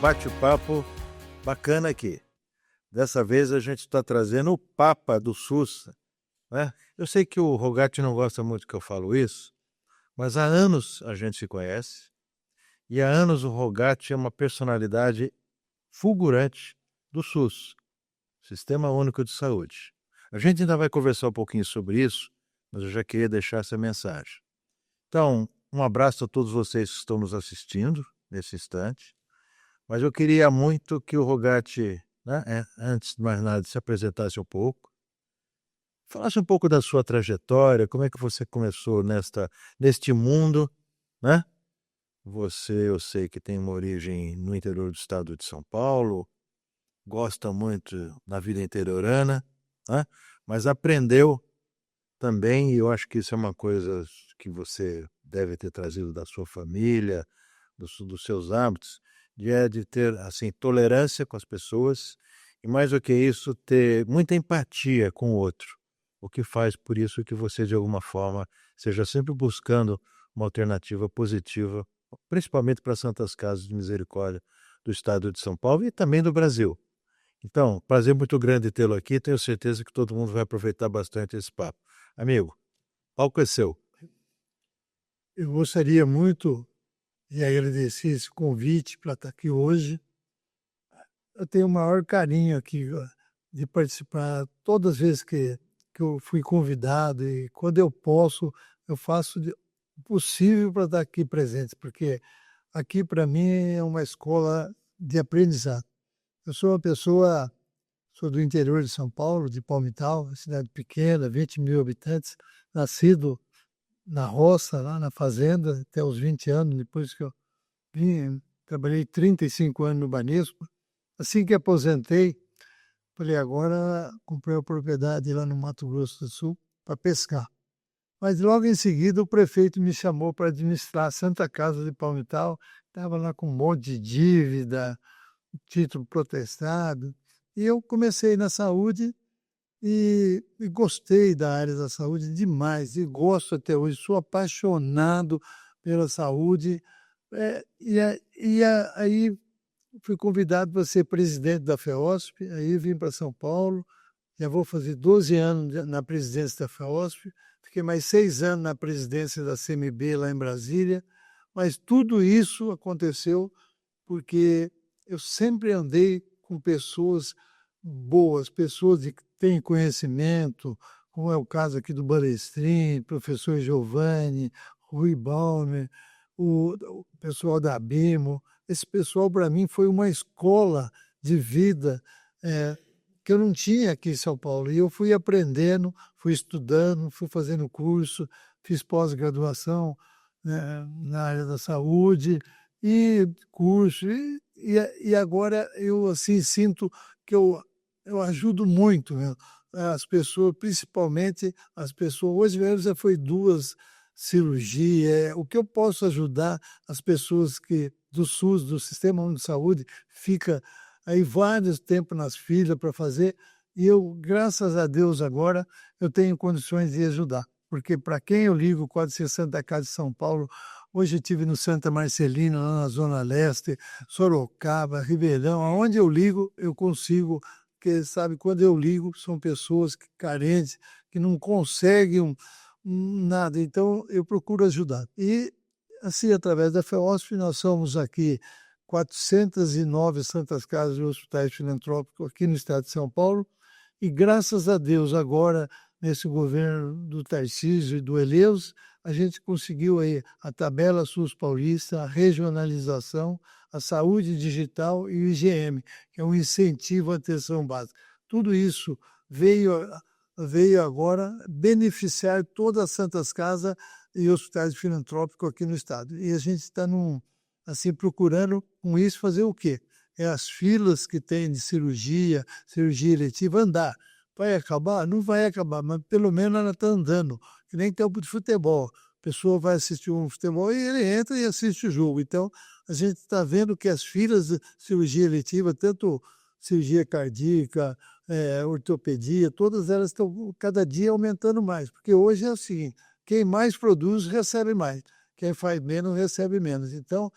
bate-papo bacana aqui. Dessa vez a gente está trazendo o Papa do SUS, né? Eu sei que o Rogatti não gosta muito que eu falo isso, mas há anos a gente se conhece e há anos o Rogatti é uma personalidade fulgurante do SUS, Sistema Único de Saúde. A gente ainda vai conversar um pouquinho sobre isso, mas eu já queria deixar essa mensagem. Então, um abraço a todos vocês que estão nos assistindo nesse instante, mas eu queria muito que o Rogatti, né, antes de mais nada, se apresentasse um pouco, falasse um pouco da sua trajetória, como é que você começou neste mundo, né? Você, eu sei que tem uma origem no interior do estado de São Paulo, gosta muito da vida interiorana, né? Mas aprendeu também, e eu acho que isso é uma coisa que você deve ter trazido da sua família, dos seus hábitos, de ter assim tolerância com as pessoas e, mais do que isso, ter muita empatia com o outro, o que faz por isso que você, de alguma forma, seja sempre buscando uma alternativa positiva, principalmente para as Santas Casas de Misericórdia do estado de São Paulo e também do Brasil. Então, prazer muito grande tê-lo aqui, tenho certeza que todo mundo vai aproveitar bastante esse papo. Amigo, o palco é seu. Eu gostaria muito de agradecer esse convite para estar aqui hoje. Eu tenho o maior carinho aqui de participar todas as vezes que eu fui convidado e quando eu posso, eu faço o possível para estar aqui presente, porque aqui para mim é uma escola de aprendizado. Eu sou uma pessoa, sou do interior de São Paulo, de Palmital, uma cidade pequena, 20 mil habitantes, nascido na roça, lá na fazenda, até os 20 anos, depois que eu vim, trabalhei 35 anos no Banespa. Assim que aposentei, falei, agora comprei uma propriedade lá no Mato Grosso do Sul para pescar. Mas logo em seguida o prefeito me chamou para administrar a Santa Casa de Palmital, estava lá com um monte de dívida, título protestado, e eu comecei na saúde e gostei da área da saúde demais, e gosto até hoje, sou apaixonado pela saúde, aí fui convidado para ser presidente da FEOSP, aí vim para São Paulo, já vou fazer 12 anos na presidência da FEOSP, fiquei mais 6 anos na presidência da CMB lá em Brasília, mas tudo isso aconteceu porque eu sempre andei com pessoas boas, pessoas que têm conhecimento, como é o caso aqui do Balestrin, professor Giovanni, Rui Balmer, o pessoal da Abimo. Esse pessoal, para mim, foi uma escola de vida que eu não tinha aqui em São Paulo. E eu fui aprendendo, fui estudando, fui fazendo curso, fiz pós-graduação, né, na área da saúde, e curso, e agora eu assim sinto que eu ajudo muito, né, as pessoas, principalmente as pessoas. Hoje mesmo já foi 2 cirurgias. O que eu posso ajudar as pessoas que do SUS, do Sistema Único de Saúde, fica aí vários tempos nas filas para fazer, e eu, graças a Deus, agora eu tenho condições de ajudar, porque para quem eu ligo, pode ser Santa Casa de São Paulo. Hoje eu estive no Santa Marcelina, lá na Zona Leste, Sorocaba, Ribeirão, aonde eu ligo, eu consigo, porque, sabe, quando eu ligo, são pessoas carentes, que não conseguem nada, então eu procuro ajudar. E, assim, através da FEOSP, nós somos aqui 409 Santas Casas e hospitais filantrópicos aqui no estado de São Paulo, e graças a Deus, agora, nesse governo do Tarcísio e do Eleus, a gente conseguiu aí a tabela SUS paulista, a regionalização, a saúde digital e o IGM, que é um incentivo à atenção básica. Tudo isso veio agora beneficiar todas as Santas Casas e hospitais filantrópicos aqui no estado. E a gente está assim, procurando com isso fazer o quê? É as filas que tem de cirurgia eletiva, andar. Vai acabar? Não vai acabar, mas pelo menos ela está andando, que nem campo de futebol. A pessoa vai assistir um futebol e ele entra e assiste o jogo. Então, a gente está vendo que as filas de cirurgia eletiva, tanto cirurgia cardíaca, ortopedia, todas elas estão cada dia aumentando mais, porque hoje é o seguinte, quem mais produz recebe mais, quem faz menos recebe menos. Então,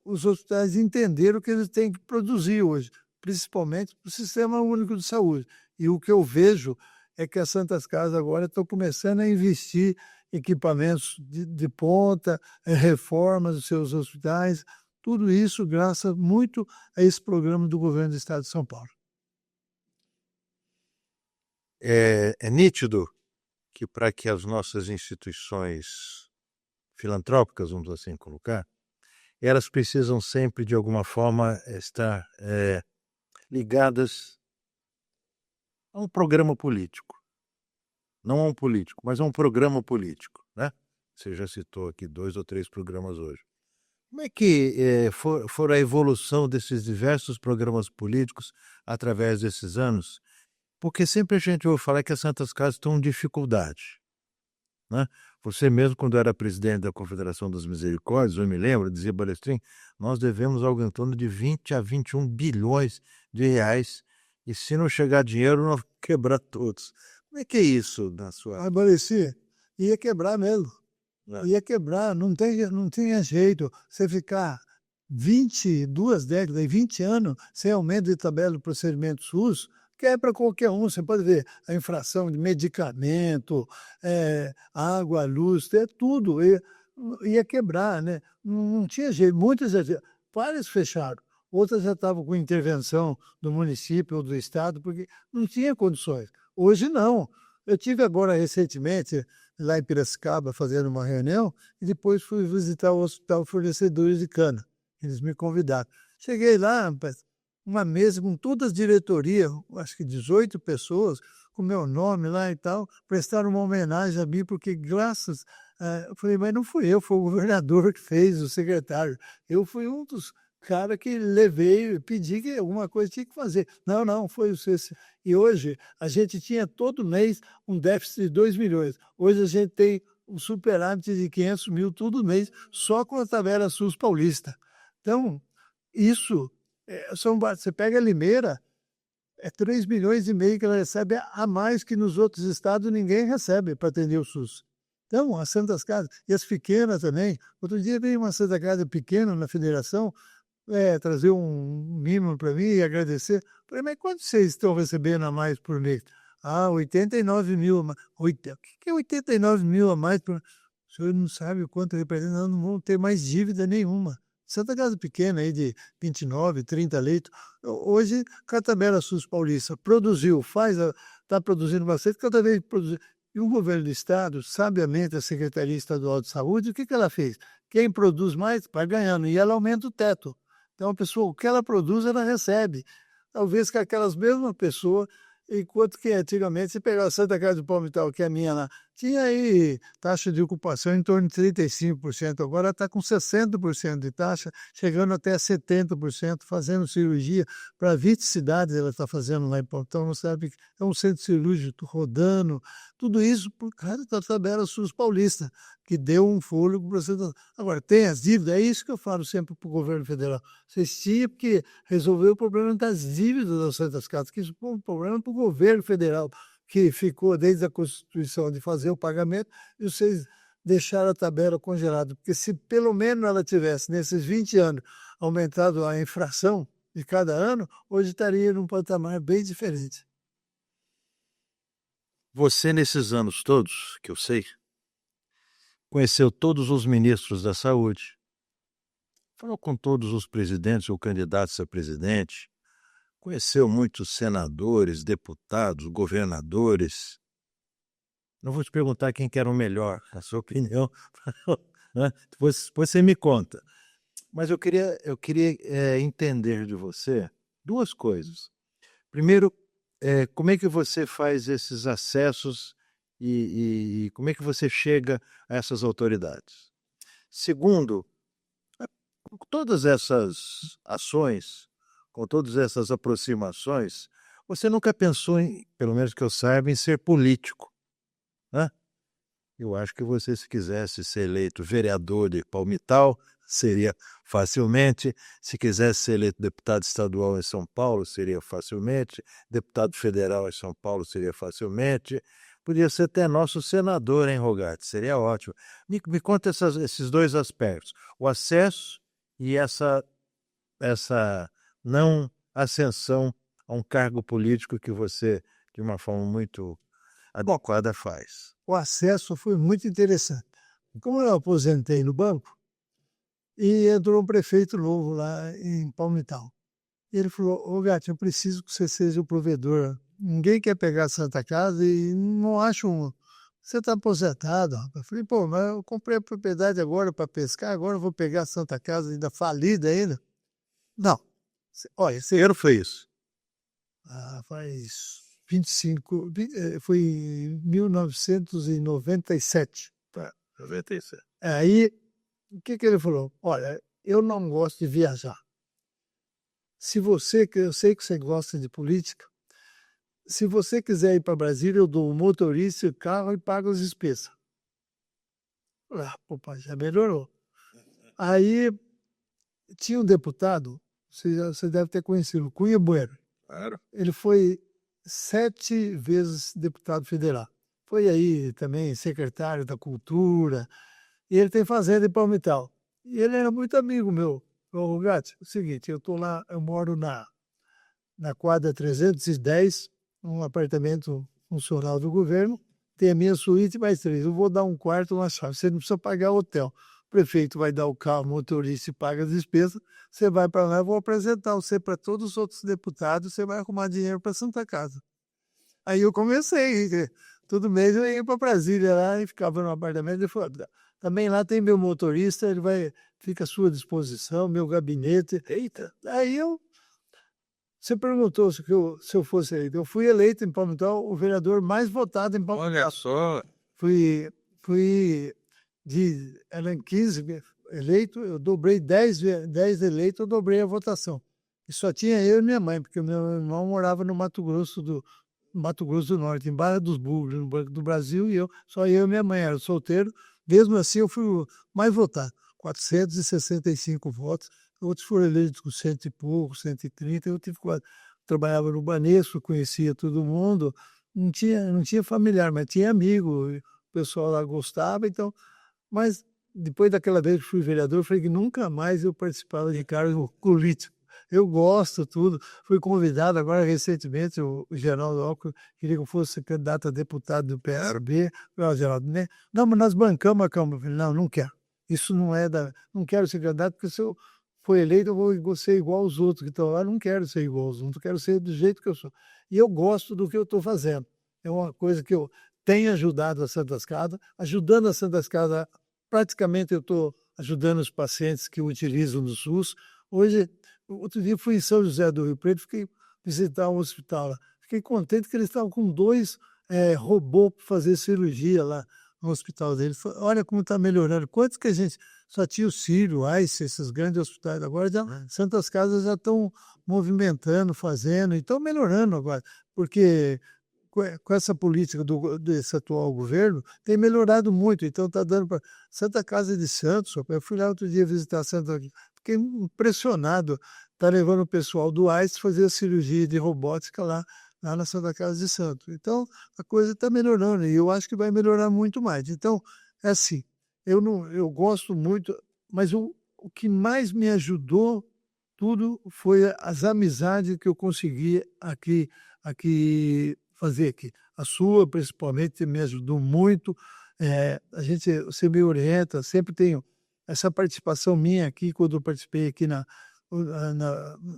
os hospitais entenderam que eles têm que produzir hoje, principalmente para o Sistema Único de Saúde. E o que eu vejo é que as Santas Casas agora estão começando a investir em equipamentos de ponta, em reformas dos seus hospitais, tudo isso graças muito a esse programa do governo do Estado de São Paulo. É nítido que para que as nossas instituições filantrópicas, vamos assim colocar, elas precisam sempre, de alguma forma, estar ligadas a um programa político. Não a um político, mas a um programa político, né? Você já citou aqui 2 ou 3 programas hoje. Como é que for a evolução desses diversos programas políticos através desses anos? Porque sempre a gente ouve falar que as Santas Casas estão em dificuldade, né? Você mesmo, quando era presidente da Confederação das Misericórdias, eu me lembro, dizia Balestrin, nós devemos algo em torno de 20 a 21 bilhões de reais, e se não chegar dinheiro, nós vamos quebrar todos. Como é que é isso na sua... Balestrin, ia quebrar mesmo. Né? Ia quebrar, não tinha jeito. Você ficar 22 décadas, 20 anos, sem aumento de tabela do procedimento SUS, quebra qualquer um. Você pode ver a infração de medicamento, água, luz, tudo. Ia quebrar, né? Não tinha jeito. Várias fecharam. Outras já estavam com intervenção do município ou do estado, porque não tinha condições. Hoje não. Eu tive agora recentemente lá em Piracicaba fazendo uma reunião e depois fui visitar o Hospital Fornecedores de Cana. Eles me convidaram. Cheguei lá, uma mesa com todas as diretorias, acho que 18 pessoas, com meu nome lá e tal, prestaram uma homenagem a mim, porque graças... eu falei, mas não fui eu, foi o governador que fez, o secretário. Eu fui um dos caras que levei, pedi que alguma coisa tinha que fazer. Não, foi você. E hoje a gente tinha todo mês um déficit de 2 milhões. Hoje a gente tem um superávit de 500 mil todo mês, só com a tabela SUS paulista. Então, isso, você pega a Limeira, 3 milhões e meio que ela recebe a mais que nos outros estados ninguém recebe para atender o SUS. Então, as Santas Casas, e as pequenas também. Outro dia veio uma Santa Casa pequena na federação, trazer um mimo para mim e agradecer. Falei, mas quanto vocês estão recebendo a mais por mês? 89 mil. O que é 89 mil a mais? O senhor não sabe o quanto representa, não vão ter mais dívida nenhuma. Santa Casa pequena aí de 29, 30 leitos. Hoje, com a tabela SUS paulista produziu, está produzindo bastante, cada vez produzir. E o governo do estado, sabiamente, a Secretaria Estadual de Saúde, o que ela fez? Quem produz mais vai ganhando, e ela aumenta o teto. Então, a pessoa, o que ela produz, ela recebe. Talvez com aquelas mesmas pessoas, enquanto que antigamente, se pegar a Santa Casa do Palmital, que é a minha lá, tinha aí taxa de ocupação em torno de 35%, agora está com 60% de taxa, chegando até 70%, fazendo cirurgia para 20 cidades, ela está fazendo lá em Palmital, não sabe, é um centro cirúrgico rodando, tudo isso por causa da tabela SUS paulista, que deu um fôlego para você. Agora, tem as dívidas, é isso que eu falo sempre para o governo federal. Vocês tinham que resolver o problema das dívidas das Santas Casas, que isso foi um problema para o governo federal, que ficou desde a Constituição de fazer o pagamento, e vocês deixaram a tabela congelada. Porque se pelo menos ela tivesse, nesses 20 anos, aumentado a infração de cada ano, hoje estaria num patamar bem diferente. Você, nesses anos todos, que eu sei, conheceu todos os ministros da saúde, falou com todos os presidentes ou candidatos a presidente, conheceu muitos senadores, deputados, governadores. Não vou te perguntar quem que era o melhor, a sua opinião, né? Depois você me conta. Mas eu queria entender de você 2 coisas. Primeiro, como é que você faz esses acessos e como é que você chega a essas autoridades? Segundo, com todas essas ações, com todas essas aproximações, você nunca pensou em, pelo menos que eu saiba, em ser político, né? Eu acho que você, se quisesse ser eleito vereador de Palmital, seria facilmente. Se quisesse ser eleito deputado estadual em São Paulo, seria facilmente. Deputado federal em São Paulo, seria facilmente. Podia ser até nosso senador, hein, Rogatti? Seria ótimo. Me conta esses 2 aspectos. O acesso e essa não ascensão a um cargo político que você, de uma forma muito adequada, faz? O acesso foi muito interessante. Como eu aposentei no banco, e entrou um prefeito novo lá em Palmital. E ele falou: "Ô Gatti, eu preciso que você seja o provedor. Ninguém quer pegar a Santa Casa e não acho um. Você está aposentado, rapaz." Eu falei: "Pô, mas eu comprei a propriedade agora para pescar, agora eu vou pegar a Santa Casa ainda falida ainda." Não. Olha, Que ano foi isso? faz 25, foi em 1997. Tá, 97. Aí, o que ele falou? "Olha, eu não gosto de viajar. Se você, que eu sei que você gosta de política, se você quiser ir para Brasília, eu dou o motorista, o carro e pago as despesas." Pô, pai, já melhorou. Aí tinha um deputado, você deve ter conhecido, Cunha Bueno. Claro. Ele foi 7 vezes deputado federal. Foi aí também secretário da Cultura, e ele tem fazenda em Palmital. E ele era muito amigo meu. Ô, Gatti, é o seguinte, eu tô lá, eu moro na quadra 310, um apartamento funcional do governo, tem a minha suíte mais 3. Eu vou dar um quarto, uma chave. Você não precisa pagar hotel. O prefeito vai dar o carro, o motorista e paga as despesas. Você vai para lá, eu vou apresentar você para todos os outros deputados, você vai arrumar dinheiro para Santa Casa. Aí eu comecei, todo mês eu ia para Brasília lá e ficava no apartamento. Ele falou: "Também lá tem meu motorista, fica à sua disposição, meu gabinete." Eita! Aí você perguntou se eu fosse eleito. Eu fui eleito em Palmital o vereador mais votado em Palmital. Olha só. Fui eram 15 eleito, eu dobrei 10 eleitos, eu dobrei a votação. E só tinha eu e minha mãe, porque o meu irmão morava no Mato Grosso do Norte, em Barra dos Bugres, no Banco do Brasil, e só eu e minha mãe, era solteiro. Mesmo assim, eu fui o mais votado, 465 votos. Outros foram eleitos com 100 e pouco, 130. Eu tive quase. Trabalhava no Banesco, conhecia todo mundo. Não tinha familiar, mas tinha amigo. O pessoal lá gostava, então. Mas depois daquela vez que fui vereador, eu falei que nunca mais eu participava de cargo político. Eu gosto tudo. Fui convidado agora recentemente, o Geraldo Alckmin queria que eu fosse candidato a deputado do PSB. Falei: Geraldo, né? Não, mas nós bancamos a Câmara. Eu falei: não quero. Isso não é não quero ser candidato, porque se eu for eleito eu vou ser igual aos outros que estão lá. Não quero ser igual aos outros, quero ser do jeito que eu sou. E eu gosto do que eu estou fazendo. É uma coisa que eu tenho ajudado a Santas Casas, ajudando a Santas Casas. Praticamente eu estou ajudando os pacientes que utilizam no SUS. Hoje, outro dia fui em São José do Rio Preto, fiquei visitar um hospital lá. Fiquei contente que eles estavam com 2 robôs para fazer cirurgia lá no hospital deles. Olha como está melhorando. Quantos que a gente só tinha o Sírio, esses grandes hospitais, agora Santas Casas já estão movimentando, fazendo, e estão melhorando agora, porque com essa política desse atual governo, tem melhorado muito. Então está dando para Santa Casa de Santos. Eu fui lá outro dia visitar Santa, fiquei impressionado. Está levando o pessoal do AIS fazer a cirurgia de robótica lá na Santa Casa de Santos. Então a coisa está melhorando e eu acho que vai melhorar muito mais. Então é assim, eu gosto muito, mas o que mais me ajudou tudo foi as amizades que eu consegui aqui fazer aqui. A sua, principalmente, me ajudou muito. Você me orienta, sempre tenho essa participação minha aqui, quando eu participei aqui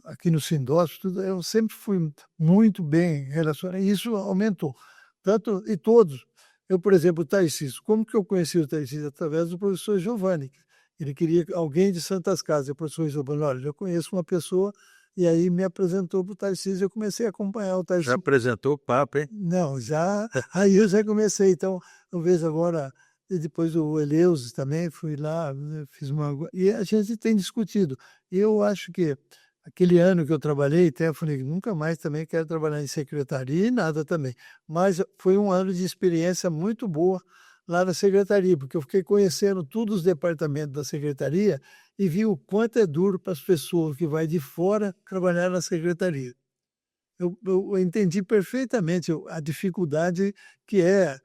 aqui no Sindosp, eu sempre fui muito bem relacionado, e isso aumentou. Tanto, e todos. Eu, por exemplo, o Tarcísio, como que eu conheci o Tarcísio? Através do professor Giovanni. Ele queria alguém de Santas Casas. O professor Giovanni: olha, eu conheço uma pessoa. E aí me apresentou para o Tarcísio, eu comecei a acompanhar o Tarcísio. Já apresentou o Papa, hein? Não, aí eu já comecei. Então, eu vejo agora, e depois o Eleusis também, fui lá, fiz e a gente tem discutido. E eu acho que aquele ano que eu trabalhei, até eu falei: nunca mais também quero trabalhar em secretaria e nada também. Mas foi um ano de experiência muito boa lá na secretaria, porque eu fiquei conhecendo todos os departamentos da secretaria e vi o quanto é duro para as pessoas que vai de fora trabalhar na secretaria. Eu entendi perfeitamente a dificuldade que é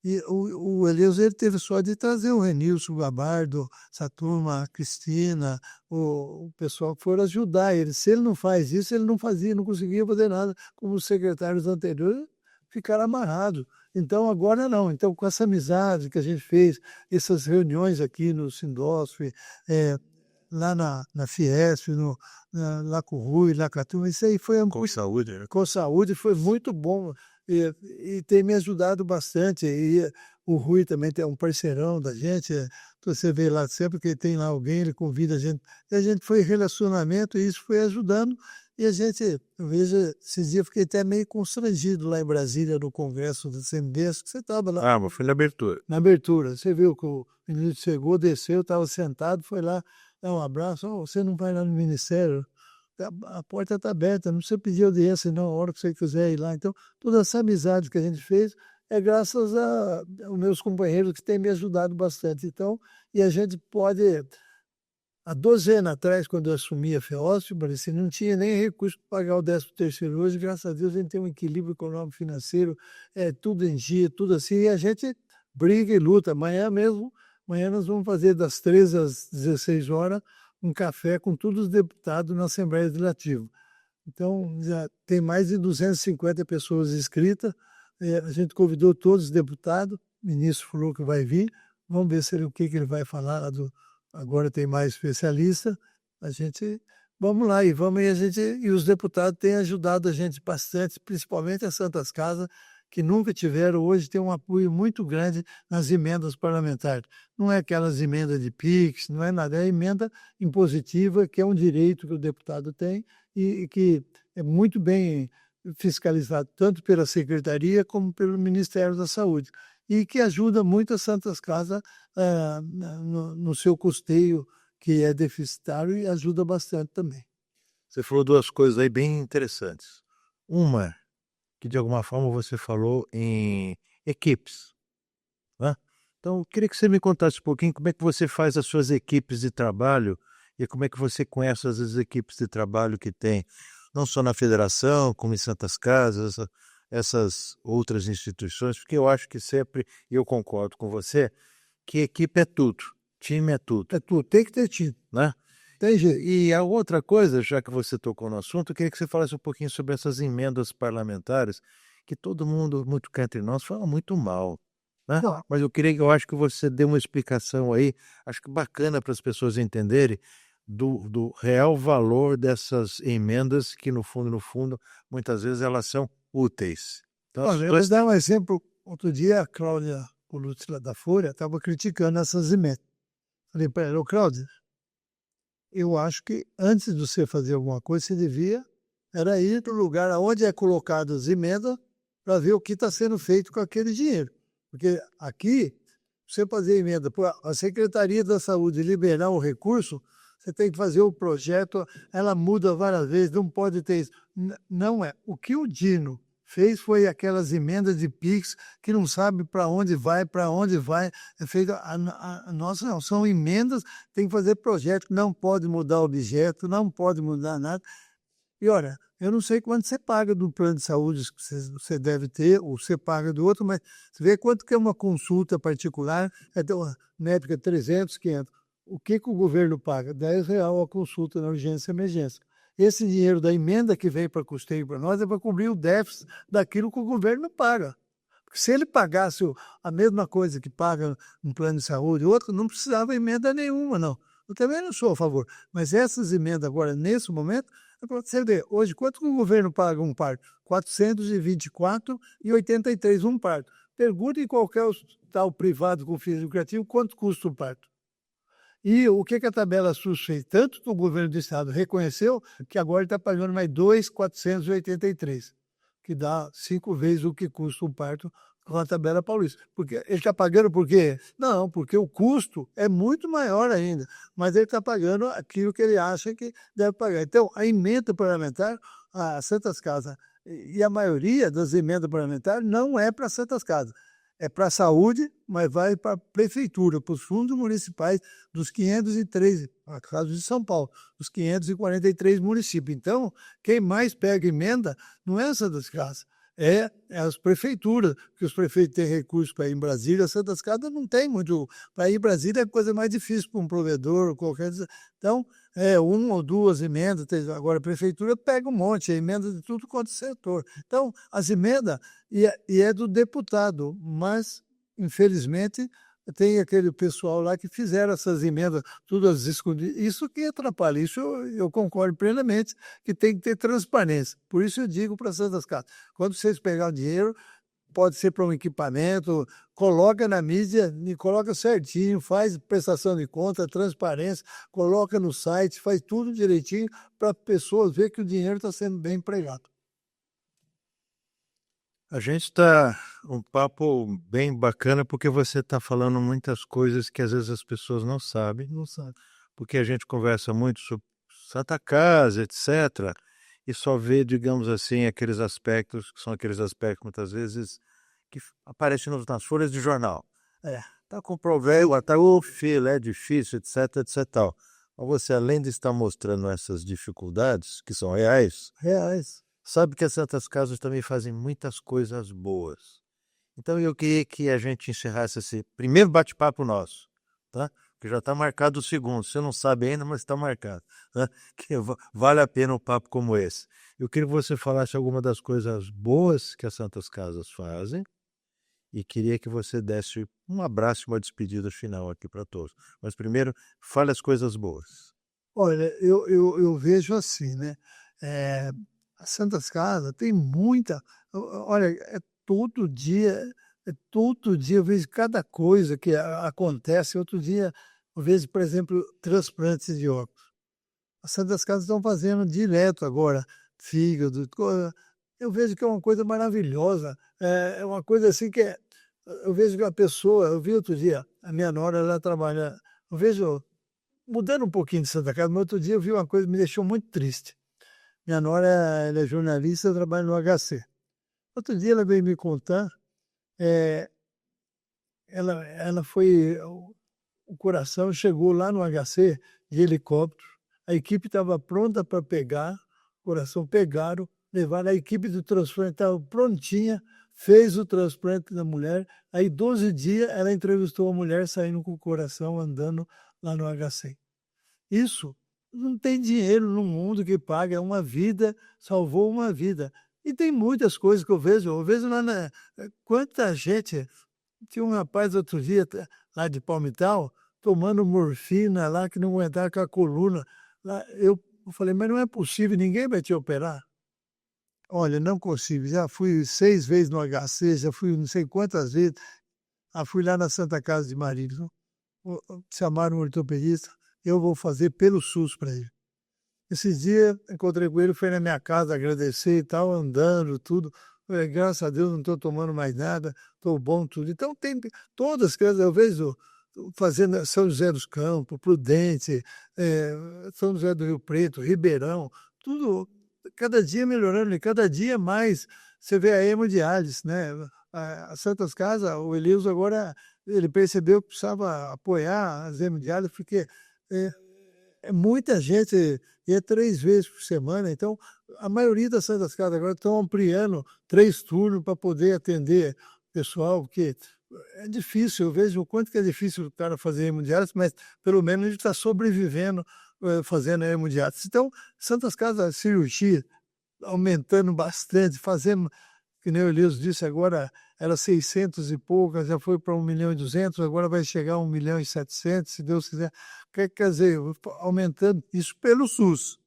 E o Eleuso ele teve sorte de trazer o Renilson, o Gabardo, essa turma, a Cristina, o pessoal que foram ajudar ele. Se ele não faz isso, ele não fazia, não conseguia fazer nada, como os secretários anteriores ficaram amarrados. Então agora não. Então com essa amizade que a gente fez, essas reuniões aqui no Sindosf, lá na Fiesp, lá com o Rui, lá com a turma, isso aí foi Com saúde, né? com saúde, foi muito bom e tem me ajudado bastante. E o Rui também é um parceirão da gente. Você vê lá sempre que tem lá alguém, ele convida a gente. E a gente foi em relacionamento e isso foi ajudando. E a gente, eu vejo, esses dias eu fiquei até meio constrangido lá em Brasília, no Congresso do CNBS, que você estava lá. Ah, mas foi na abertura. Na abertura. Você viu que o ministro chegou, desceu, estava sentado, foi lá dar um abraço. Oh, você não vai lá no ministério? A porta está aberta, não precisa pedir audiência, não, a hora que você quiser ir lá. Então, toda essa amizade que a gente fez é graças aos meus companheiros que têm me ajudado bastante. Então, e a gente pode. Há 12 anos atrás, quando eu assumi a FEOSP, parecia não tinha nem recurso para pagar o 13º. Hoje, graças a Deus, a gente tem um equilíbrio econômico financeiro, tudo em dia, tudo assim, e a gente briga e luta. Amanhã mesmo, amanhã nós vamos fazer das 13 às 16 horas um café com todos os deputados na Assembleia Legislativa. Então, já tem mais de 250 pessoas inscritas, a gente convidou todos os deputados, o ministro falou que vai vir, vamos ver o que ele vai falar lá agora tem mais especialista, vamos lá, e os deputados têm ajudado a gente bastante, principalmente as Santas Casas, que nunca tiveram, hoje tem um apoio muito grande nas emendas parlamentares. Não é aquelas emendas de PIX, não é nada, é emenda impositiva, que é um direito que o deputado tem e que é muito bem fiscalizado, tanto pela Secretaria como pelo Ministério da Saúde, e que ajuda muito as Santas Casas no seu custeio, que é deficitário, e ajuda bastante também. Você falou duas coisas aí bem interessantes. Uma, que de alguma forma você falou em equipes, né? Então, eu queria que você me contasse um pouquinho como é que você faz as suas equipes de trabalho e como é que você conhece as equipes de trabalho que tem, não só na federação, como em Santas Casas, essas outras instituições, porque eu acho que sempre, e eu concordo com você, que equipe é tudo, time é tudo. É tudo, tem que ter time, né? Tem jeito. E a outra coisa, já que você tocou no assunto, eu queria que você falasse um pouquinho sobre essas emendas parlamentares, que todo mundo, muito cá entre nós, fala muito mal, né? Não. Mas eu acho que você deu uma explicação aí, acho que bacana para as pessoas entenderem do real valor dessas emendas, que no fundo, muitas vezes elas são úteis. Então, Olha, eu vou dar um exemplo. Outro dia a Cláudia Colucci lá da Folha estava criticando essas emendas. Falei para ela, Cláudia, eu acho que antes de você fazer alguma coisa, você devia era ir para o lugar onde é colocado as emendas para ver o que está sendo feito com aquele dinheiro. Porque aqui, você fazer emenda, a Secretaria da Saúde liberar o recurso, você tem que fazer o projeto, ela muda várias vezes, não pode ter isso. Não é. O que o Dino fez foi aquelas emendas de PIX que não sabe para onde vai, é feito, nossa, não, são emendas, tem que fazer projeto, não pode mudar objeto, não pode mudar nada. E olha, eu não sei quanto você paga do plano de saúde que você deve ter, ou você paga do outro, mas você vê quanto que é uma consulta particular, na época 300, 500. O que o governo paga? R$10 a consulta na urgência e emergência. Esse dinheiro da emenda que vem para custeio para nós é para cobrir o déficit daquilo que o governo paga. Porque se ele pagasse a mesma coisa que paga no plano de saúde, outro, não precisava emenda nenhuma, não. Eu também não sou a favor. Mas essas emendas agora, nesse momento, você vê, hoje, quanto que o governo paga um parto? R$424,83 um parto. Pergunta em qualquer hospital privado com fins lucrativos quanto custa um parto. E o que a tabela SUS fez? Tanto que o governo do estado reconheceu que agora ele está pagando mais 2,483, que dá 5 vezes o que custa um parto com a tabela paulista. Porque ele está pagando por quê? Não, porque o custo é muito maior ainda, mas ele está pagando aquilo que ele acha que deve pagar. Então, a emenda parlamentar, a Santas Casas, e a maioria das emendas parlamentares não é para Santas Casas. É para a saúde, mas vai para a prefeitura, para os fundos municipais dos 503, no caso de São Paulo, dos 543 municípios. Então, quem mais pega emenda não é Santas Casas, é as prefeituras, que os prefeitos têm recursos para ir em Brasília, Santas Casas não tem muito. Para ir em Brasília é a coisa mais difícil para um provedor, qualquer. Então, uma ou duas emendas. Agora, a prefeitura pega um monte, é emenda de tudo quanto é setor. Então, as emendas, e é do deputado, mas, infelizmente, tem aquele pessoal lá que fizeram essas emendas, todas escondidas. Isso que atrapalha, isso eu concordo plenamente, que tem que ter transparência. Por isso eu digo para Santas Casas, quando vocês pegarem o dinheiro, pode ser para um equipamento, coloca na mídia, e coloca certinho, faz prestação de conta, transparência, coloca no site, faz tudo direitinho para as pessoas ver que o dinheiro está sendo bem empregado. A gente está um papo bem bacana porque você está falando muitas coisas que às vezes as pessoas não sabem, Não sabe. porque a gente conversa muito sobre Santa Casa, etc., e só vê, digamos assim, aqueles aspectos, que são aqueles aspectos muitas vezes que aparecem nas folhas de jornal. Tá com problema, tá, filho, é difícil, etc, etc, tal. Mas você, além de estar mostrando essas dificuldades, que são reais, sabe que as Santas Casas também fazem muitas coisas boas. Então eu queria que a gente encerrasse esse primeiro bate-papo nosso, tá? Que já está marcado o segundo. Você não sabe ainda, mas está marcado. Né? Que vale a pena um papo como esse. Eu queria que você falasse alguma das coisas boas que as Santas Casas fazem e queria que você desse um abraço e uma despedida final aqui para todos. Mas primeiro, fale as coisas boas. Olha, eu vejo assim, né? As Santas Casas tem muita. Olha, todo dia eu vejo cada coisa que acontece. Outro dia eu vejo, por exemplo, transplantes de órgãos. As Santas Casas estão fazendo direto agora, fígado. Eu vejo que é uma coisa maravilhosa. É uma coisa assim que eu vejo que a pessoa. Eu vi outro dia, a minha nora, ela trabalha. Eu vejo. Mudando um pouquinho de Santa Casa, mas outro dia eu vi uma coisa que me deixou muito triste. Minha nora, ela é jornalista, trabalha no HC. Outro dia ela veio me contar, ela foi, o coração chegou lá no HC de helicóptero, a equipe estava pronta para pegar, o coração pegaram, levaram, a equipe do transplante estava prontinha, fez o transplante da mulher, aí 12 dias ela entrevistou a mulher saindo com o coração, andando lá no HC. Isso não tem dinheiro no mundo que paga, é uma vida, salvou uma vida. E tem muitas coisas que eu vejo lá quanta gente. Tinha um rapaz outro dia, lá de Palmital, tomando morfina lá, que não aguentava com a coluna. Lá, eu falei, mas não é possível, ninguém vai te operar. Olha, não consigo, já fui 6 vezes no HC, já fui não sei quantas vezes. Fui lá na Santa Casa de Marília, chamaram um ortopedista, eu vou fazer pelo SUS para ele. Esses dias, encontrei com ele, foi na minha casa agradecer e tal, andando, tudo. Falei, graças a Deus não estou tomando mais nada, estou bom, tudo. Então, tem todas, eu vejo fazendo São José dos Campos, Prudente, São José do Rio Preto, Ribeirão, tudo, cada dia melhorando, e cada dia mais você vê a hemodiálise, né? As Santas Casas, o Elias agora, ele percebeu que precisava apoiar as hemodiálises, porque muita gente, e é 3 vezes por semana, então a maioria das Santas Casas agora estão ampliando 3 turnos para poder atender o pessoal, porque é difícil, eu vejo o quanto que é difícil o cara fazer hemodiálise, mas pelo menos a gente está sobrevivendo fazendo hemodiálise. Então, Santas Casas, cirurgia, aumentando bastante, fazendo, que nem o Elias disse agora, era 600 e poucas, já foi para 1.200.000, agora vai chegar a 1.700.000, se Deus quiser. Quer dizer, aumentando isso pelo SUS.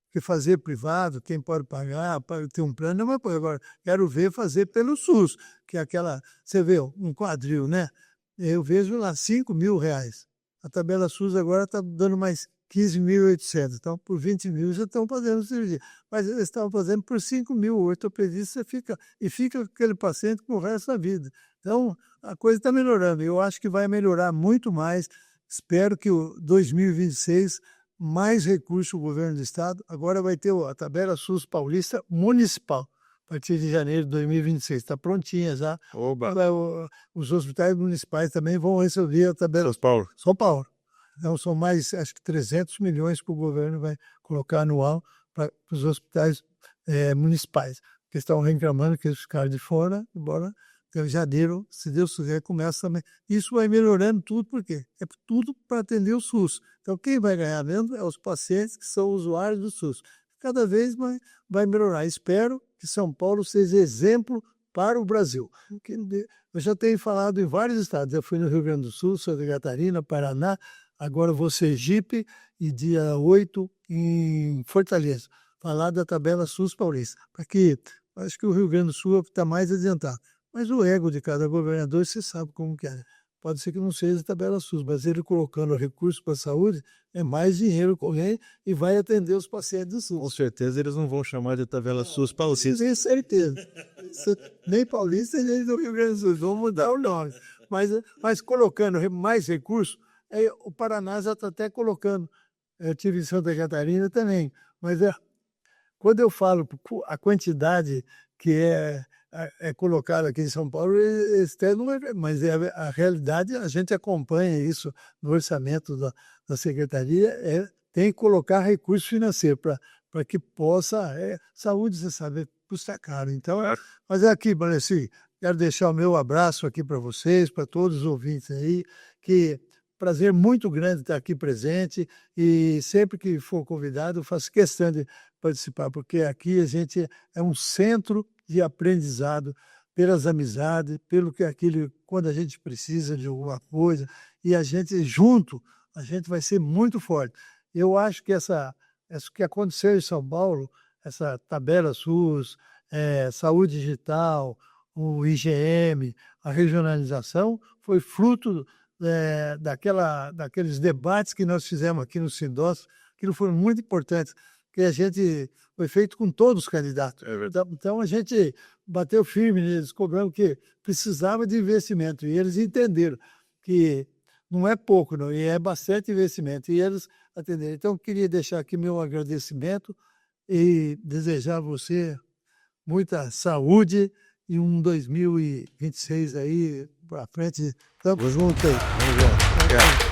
Porque fazer privado, quem pode pagar, ter um plano, não é coisa. Agora, quero ver fazer pelo SUS, que é aquela, você vê, um quadril, né? Eu vejo lá R$5.000. A tabela SUS agora está dando mais 15.800. Então, por 20.000 já estão fazendo cirurgia. Mas eles estavam fazendo por 5.000. O ortopedista fica com aquele paciente com o resto da vida. Então, a coisa está melhorando. Eu acho que vai melhorar muito mais. Espero que o 2026, mais recursos do governo do estado. Agora vai ter a tabela SUS paulista municipal, a partir de janeiro de 2026. Está prontinha já. Oba! Os hospitais municipais também vão receber a tabela. São Paulo. Então, são mais, acho que 300 milhões que o governo vai colocar anual para os hospitais municipais. que estão reclamando que eles ficaram de fora, embora em janeiro, se Deus quiser, começa também. Isso vai melhorando tudo, por quê? É tudo para atender o SUS. Então, quem vai ganhar mesmo é os pacientes que são usuários do SUS. Cada vez mais vai melhorar. Espero que São Paulo seja exemplo para o Brasil. Eu já tenho falado em vários estados. Eu fui no Rio Grande do Sul, Santa Catarina, Paraná, agora vou Sergipe e dia 8 em Fortaleza. Falar da tabela SUS paulista. Porque acho que o Rio Grande do Sul está mais adiantado. Mas o ego de cada governador, você sabe como que é. Pode ser que não seja a tabela SUS, mas ele colocando recursos para a saúde, é mais dinheiro correndo e vai atender os pacientes do SUS. Com certeza eles não vão chamar de tabela SUS paulista. Tenho certeza. Nem paulista, nem do Rio Grande do Sul. Vão mudar o nome. Mas colocando mais recursos, o Paraná já está até colocando. Eu tive em Santa Catarina também. Mas quando eu falo a quantidade que é colocado aqui em São Paulo, mas a realidade, a gente acompanha isso no orçamento da Secretaria, tem que colocar recurso financeiro para que possa, saúde, você sabe, custa caro. Então, mas aqui, Vanessa, quero deixar o meu abraço aqui para vocês, para todos os ouvintes aí, que prazer muito grande estar aqui presente e sempre que for convidado, eu faço questão de participar, porque aqui a gente é um centro de aprendizado pelas amizades, quando a gente precisa de alguma coisa, e a gente junto, a gente vai ser muito forte. Eu acho que essa que aconteceu em São Paulo, essa tabela SUS, saúde digital, o IgM, a regionalização, foi fruto daqueles debates que nós fizemos aqui no Sindós, que foram muito importantes, que foi feito com todos os candidatos. Então a gente bateu firme neles, cobrando que precisava de investimento, e eles entenderam que não é pouco, não, e é bastante investimento, e eles atenderam. Então eu queria deixar aqui meu agradecimento e desejar a você muita saúde e um 2026 aí para frente. Tamo junto aí. Vamos junto. Obrigado.